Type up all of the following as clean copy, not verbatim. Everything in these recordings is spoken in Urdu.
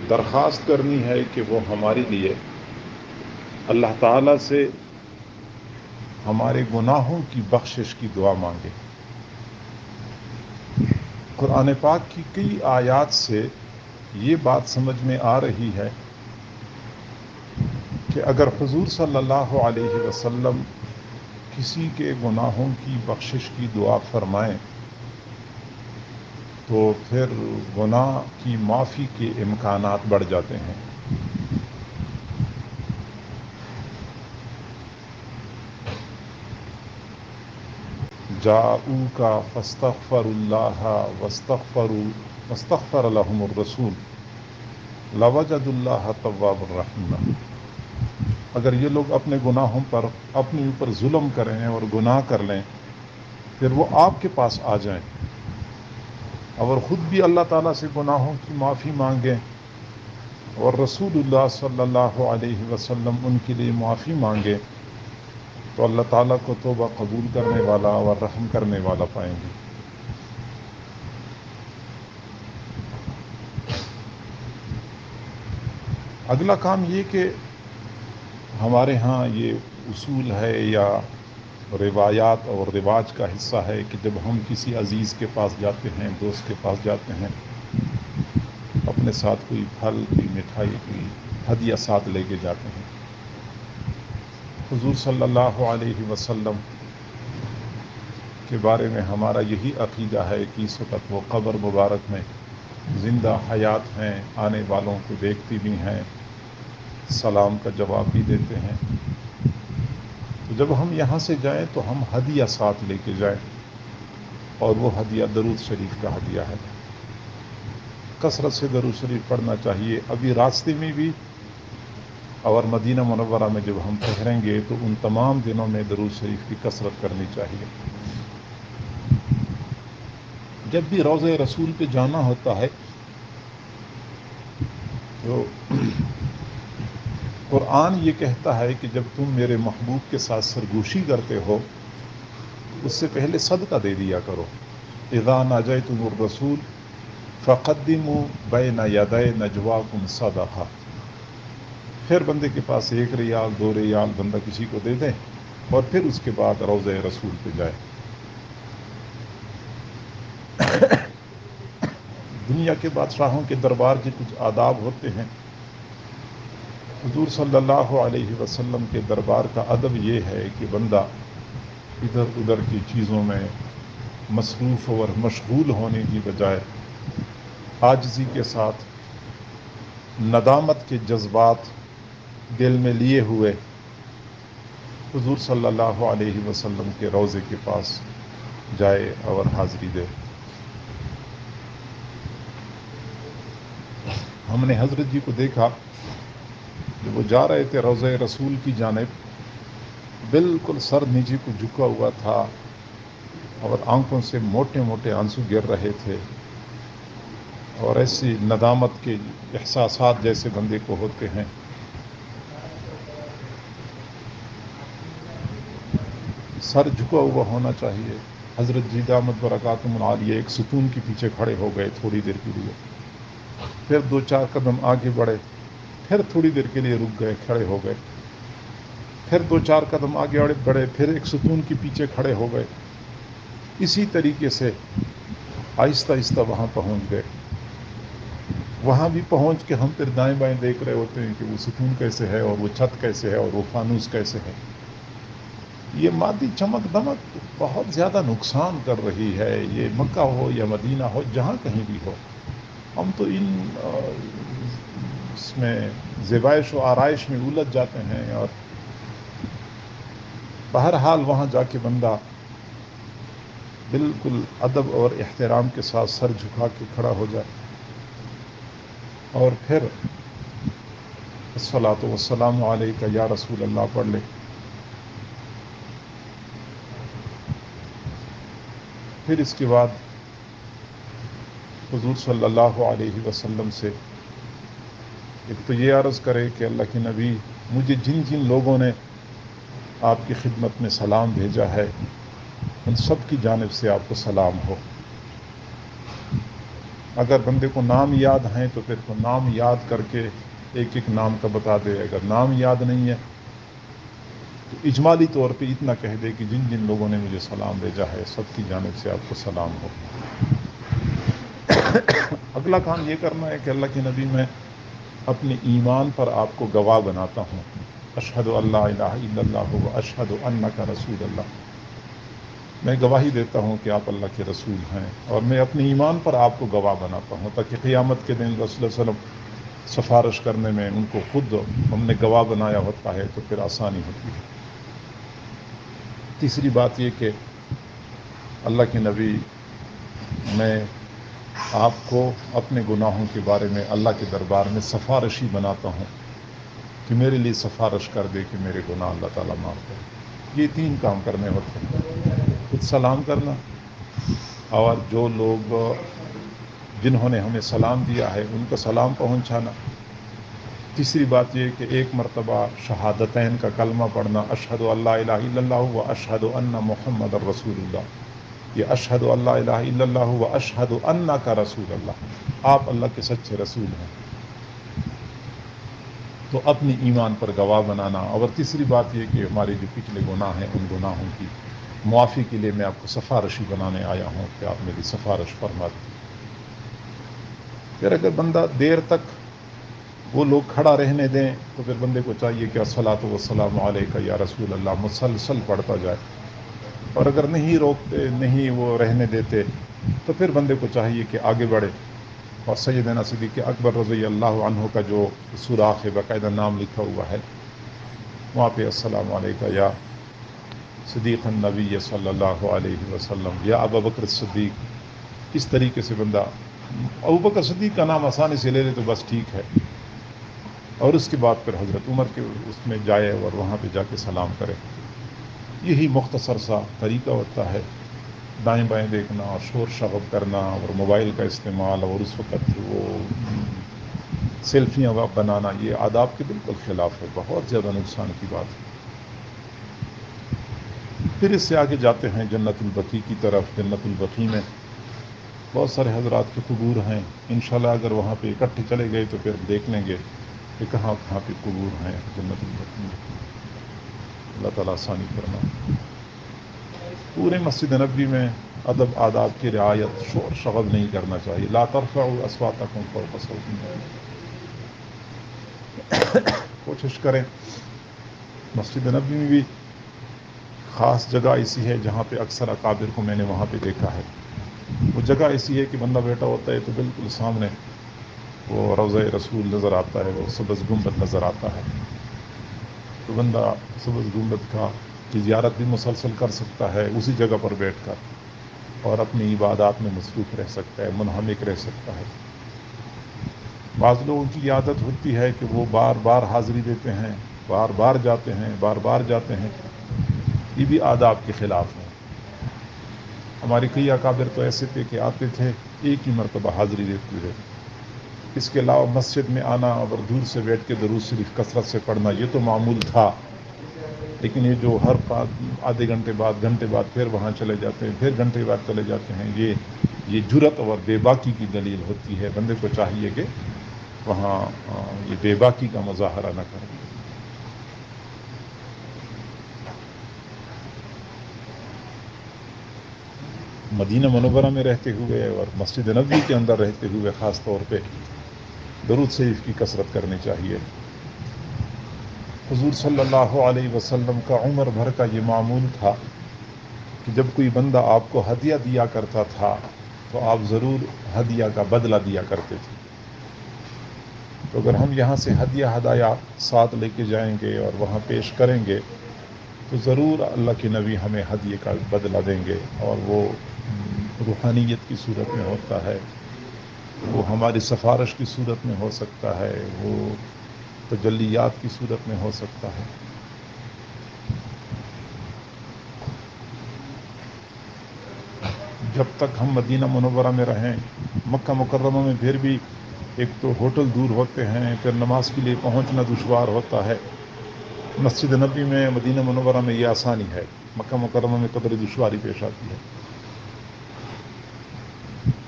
درخواست کرنی ہے کہ وہ ہمارے لیے اللہ تعالیٰ سے ہمارے گناہوں کی بخشش کی دعا مانگے۔ قرآن پاک کی کئی آیات سے یہ بات سمجھ میں آ رہی ہے کہ اگر حضور صلی اللہ علیہ وسلم کسی کے گناہوں کی بخشش کی دعا فرمائیں تو پھر گناہ کی معافی کے امکانات بڑھ جاتے ہیں۔ جاءوک فاستغفروا اللہ واستغفر لهم الرسول لوجدوا اللہ توابا الرحیم۔ اگر یہ لوگ اپنے گناہوں پر اپنے اوپر ظلم کریں اور گناہ کر لیں پھر وہ آپ کے پاس آ جائیں اور خود بھی اللہ تعالیٰ سے گناہوں کی معافی مانگیں اور رسول اللہ صلی اللہ علیہ وسلم ان کے لیے معافی مانگے تو اللہ تعالیٰ کو توبہ قبول کرنے والا اور رحم کرنے والا پائیں گے۔ اگلا کام یہ کہ ہمارے ہاں یہ اصول ہے یا روایات اور رواج کا حصہ ہے کہ جب ہم کسی عزیز کے پاس جاتے ہیں، دوست کے پاس جاتے ہیں، اپنے ساتھ کوئی پھل، کوئی مٹھائی، کوئی ہدیہ ساتھ لے کے جاتے ہیں۔ حضور صلی اللہ علیہ وسلم کے بارے میں ہمارا یہی عقیدہ ہے کہ اس وقت وہ قبر مبارک میں زندہ حیات ہیں، آنے والوں کو دیکھتی بھی ہیں، سلام کا جواب بھی دیتے ہیں۔ تو جب ہم یہاں سے جائیں تو ہم ہدیہ ساتھ لے کے جائیں، اور وہ ہدیہ درود شریف کا ہدیہ ہے۔ کثرت سے درود شریف پڑھنا چاہیے۔ ابھی راستے میں بھی اور مدینہ منورہ میں جب ہم ٹھہریں گے تو ان تمام دنوں میں درود شریف کی کثرت کرنی چاہیے۔ جب بھی روضہ رسول پہ جانا ہوتا ہے تو قرآن یہ کہتا ہے کہ جب تم میرے محبوب کے ساتھ سرگوشی کرتے ہو اس سے پہلے صدقہ دے دیا کرو۔ اذا ناجیتم الرسول فقدموا بین یدی نجواکم صدقہ۔ پھر بندے کے پاس 1 ریال 2 ریال بندہ کسی کو دے دیں اور پھر اس کے بعد روضہ رسول پہ جائے۔ دنیا کے بادشاہوں کے دربار کے کچھ آداب ہوتے ہیں۔ حضور صلی اللہ علیہ وسلم کے دربار کا ادب یہ ہے کہ بندہ ادھر ادھر کی چیزوں میں مصروف اور مشغول ہونے کی بجائے عاجزی کے ساتھ ندامت کے جذبات دل میں لیے ہوئے حضور صلی اللہ علیہ وسلم کے روضے کے پاس جائے اور حاضری دے۔ ہم نے حضرت جی کو دیکھا جب وہ جا رہے تھے روضہ رسول کی جانب، بالکل سر نیچے کو جھکا ہوا تھا اور آنکھوں سے موٹے موٹے آنسو گر رہے تھے، اور ایسی ندامت کے احساسات جیسے بندے کو ہوتے ہیں۔ سر جھکا ہوا ہونا چاہیے۔ حضرت جی دامت برکاتہم العالیہ ایک ستون کے پیچھے کھڑے ہو گئے تھوڑی دیر کے لیے، پھر 2-4 قدم آگے بڑھے، پھر تھوڑی دیر کے لیے رک گئے، کھڑے ہو گئے، پھر 2-4 قدم آگے بڑھے، پھر ایک ستون کے پیچھے کھڑے ہو گئے۔ اسی طریقے سے آہستہ آہستہ وہاں پہنچ گئے۔ وہاں بھی پہنچ کے ہم پھر دائیں بائیں دیکھ رہے ہوتے ہیں کہ وہ ستون کیسے ہے اور وہ چھت کیسے ہے اور وہ فانوس کیسے ہے۔ یہ مادی چمک دمک بہت زیادہ نقصان کر رہی ہے، یہ مکہ ہو یا مدینہ ہو، جہاں کہیں بھی ہو۔ ہم تو اس میں زیبائش و آرائش میں الجھ جاتے ہیں، اور بہرحال وہاں جا کے بندہ بالکل ادب اور احترام کے ساتھ سر جھکا کے کھڑا ہو جائے اور پھر الصلاۃ والسلام علیک یا رسول اللہ پڑھ لے۔ پھر اس کے بعد حضور صلی اللہ علیہ وسلم سے ایک تو یہ عرض کرے کہ اللہ کے نبی، مجھے جن جن لوگوں نے آپ کی خدمت میں سلام بھیجا ہے ان سب کی جانب سے آپ کو سلام ہو۔ اگر بندے کو نام یاد ہیں تو پھر وہ نام یاد کر کے ایک ایک نام کا بتا دے. اگر نام یاد نہیں ہے تو اجمالی طور پہ اتنا کہہ دے کہ جن جن لوگوں نے مجھے سلام بھیجا ہے سب کی جانب سے آپ کو سلام ہو. اگلا کام یہ کرنا ہے کہ اللہ کے نبی میں اپنے ایمان پر آپ کو گواہ بناتا ہوں. اشہد اللہ الہ الا اللہ و اشہد انک رسول اللہ. میں گواہی دیتا ہوں کہ آپ اللہ کے رسول ہیں اور میں اپنے ایمان پر آپ کو گواہ بناتا ہوں تاکہ قیامت کے دن رسول اللہ صلی اللہ علیہ وسلم سفارش کرنے میں ان کو خود ہم نے گواہ بنایا ہوتا ہے تو پھر آسانی ہوتی ہے. تیسری بات یہ کہ اللہ کے نبی میں آپ کو اپنے گناہوں کے بارے میں اللہ کے دربار میں سفارشی بناتا ہوں کہ میرے لیے سفارش کر دے کہ میرے گناہ اللہ تعالیٰ معاف کرے. یہ 3 کام کرنے ہوتے ہیں. خود سلام کرنا اور جو لوگ جنہوں نے ہمیں سلام دیا ہے ان کو سلام پہنچانا. تیسری بات یہ کہ ایک مرتبہ شہادتین کا کلمہ پڑھنا اشہد اللہ الہ الا اللہ و اشہد ان محمد الرسول اللہ. یہ اشہد اللہ الہ الا اللہ و اشہد انک رسول اللہ. آپ اللہ کے سچے رسول ہیں تو اپنی ایمان پر گواہ بنانا. اور تیسری بات یہ کہ ہمارے جو پچھلے گناہ ہیں ان گناہوں کی معافی کے لیے میں آپ کو سفارشی بنانے آیا ہوں کہ آپ میری سفارش فرما دیں. پھر اگر بندہ دیر تک وہ لوگ کھڑا رہنے دیں تو پھر بندے کو چاہیے کہ الصلاۃ والسلام علیک یا رسول اللہ مسلسل پڑھتا جائے. اور اگر نہیں روکتے نہیں وہ رہنے دیتے تو پھر بندے کو چاہیے کہ آگے بڑھے. اور سیدنا صدیق اکبر رضی اللہ عنہ کا جو سوراخ ہے باقاعدہ نام لکھا ہوا ہے وہاں پہ السلام علیکم یا صدیق النبی صلی اللہ علیہ وسلم یا ابو بکر صدیق. اس طریقے سے بندہ ابو بکر صدیق کا نام آسانی سے لے لے تو بس ٹھیک ہے اور اس کے بعد پھر حضرت عمر کے اس میں جائے اور وہاں پہ جا کے سلام کرے. یہی مختصر سا طریقہ ہوتا ہے. دائیں بائیں دیکھنا اور شور شغب کرنا اور موبائل کا استعمال اور اس وقت وہ سیلفیاں بنانا یہ آداب کے بالکل خلاف ہے. بہت زیادہ نقصان کی بات ہے. پھر اس سے آگے جاتے ہیں جنت البقیع کی طرف. جنت البقیع میں بہت سارے حضرات کے قبور ہیں. انشاءاللہ اگر وہاں پہ اکٹھے چلے گئے تو پھر دیکھ لیں گے کہ کہاں کہاں پہ قبور ہیں جنت البقیع میں. اللہ تعالیٰ آسانی کرنا. پورے مسجد نبوی میں ادب آداب کی رعایت شور شغب نہیں کرنا چاہیے. لا ترفعوا اصواتکم فوق صوت النبی. کوشش کریں. مسجد نبوی میں بھی خاص جگہ ایسی ہے جہاں پہ اکثر اکابر کو میں نے وہاں پہ دیکھا ہے. وہ جگہ ایسی ہے کہ بندہ بیٹھا ہوتا ہے تو بالکل سامنے وہ روضہ رسول نظر آتا ہے, وہ سبز گنبد نظر آتا ہے. تو بندہ سبز گنبد کا کی زیارت بھی مسلسل کر سکتا ہے اسی جگہ پر بیٹھ کر اور اپنی عبادات میں مصروف رہ سکتا ہے, منہمک رہ سکتا ہے. بعض لوگوں کی عادت ہوتی ہے کہ وہ بار بار حاضری دیتے ہیں, بار بار جاتے ہیں, بار بار جاتے ہیں. یہ بھی آداب کے خلاف ہے. ہمارے کئی اکابر تو ایسے تھے کہ آتے تھے ایک ہی مرتبہ حاضری دیتے تھے. اس کے علاوہ مسجد میں آنا اور دور سے بیٹھ کے درود شریف کثرت سے پڑھنا یہ تو معمول تھا. لیکن یہ جو ہر آدھے گھنٹے بعد گھنٹے بعد پھر وہاں چلے جاتے ہیں, پھر گھنٹے بعد چلے جاتے ہیں, یہ جرأت اور بے باکی کی دلیل ہوتی ہے. بندے کو چاہیے کہ وہاں یہ بے باکی کا مظاہرہ نہ کریں. مدینہ منورہ میں رہتے ہوئے اور مسجد نبوی کے اندر رہتے ہوئے خاص طور پہ درود شریف کی کثرت کرنی چاہیے. حضور صلی اللہ علیہ وسلم کا عمر بھر کا یہ معمول تھا کہ جب کوئی بندہ آپ کو ہدیہ دیا کرتا تھا تو آپ ضرور ہدیہ کا بدلہ دیا کرتے تھے. تو اگر ہم یہاں سے ہدیہ ہدایہ ساتھ لے کے جائیں گے اور وہاں پیش کریں گے تو ضرور اللہ کے نبی ہمیں ہدیے کا بدلہ دیں گے. اور وہ روحانیت کی صورت میں ہوتا ہے, وہ ہماری سفارش کی صورت میں ہو سکتا ہے, وہ تجلیات کی صورت میں ہو سکتا ہے. جب تک ہم مدینہ منورہ میں رہیں, مکہ مکرمہ میں پھر بھی ایک تو ہوٹل دور ہوتے ہیں, پھر نماز کے لیے پہنچنا دشوار ہوتا ہے. مسجد نبی میں مدینہ منورہ میں یہ آسانی ہے, مکہ مکرمہ میں قدر دشواری پیش آتی ہے.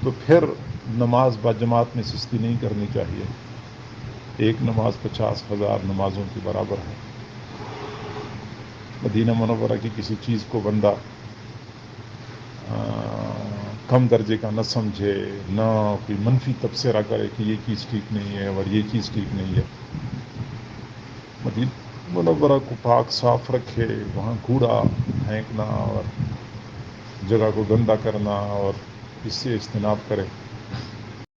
تو پھر نماز باجماعت میں سستی نہیں کرنی چاہیے. ایک نماز 50,000 نمازوں کے برابر ہے. مدینہ منورہ کی کسی چیز کو بندہ کم درجے کا نہ سمجھے، نہ کوئی منفی تبصرہ کرے کہ یہ چیز ٹھیک نہیں ہے اور یہ چیز ٹھیک نہیں ہے. مدینہ منورہ کو پاک صاف رکھے، وہاں کوڑا پھینکنا اور جگہ کو گندا کرنا اور اس سے اجتناب کرے.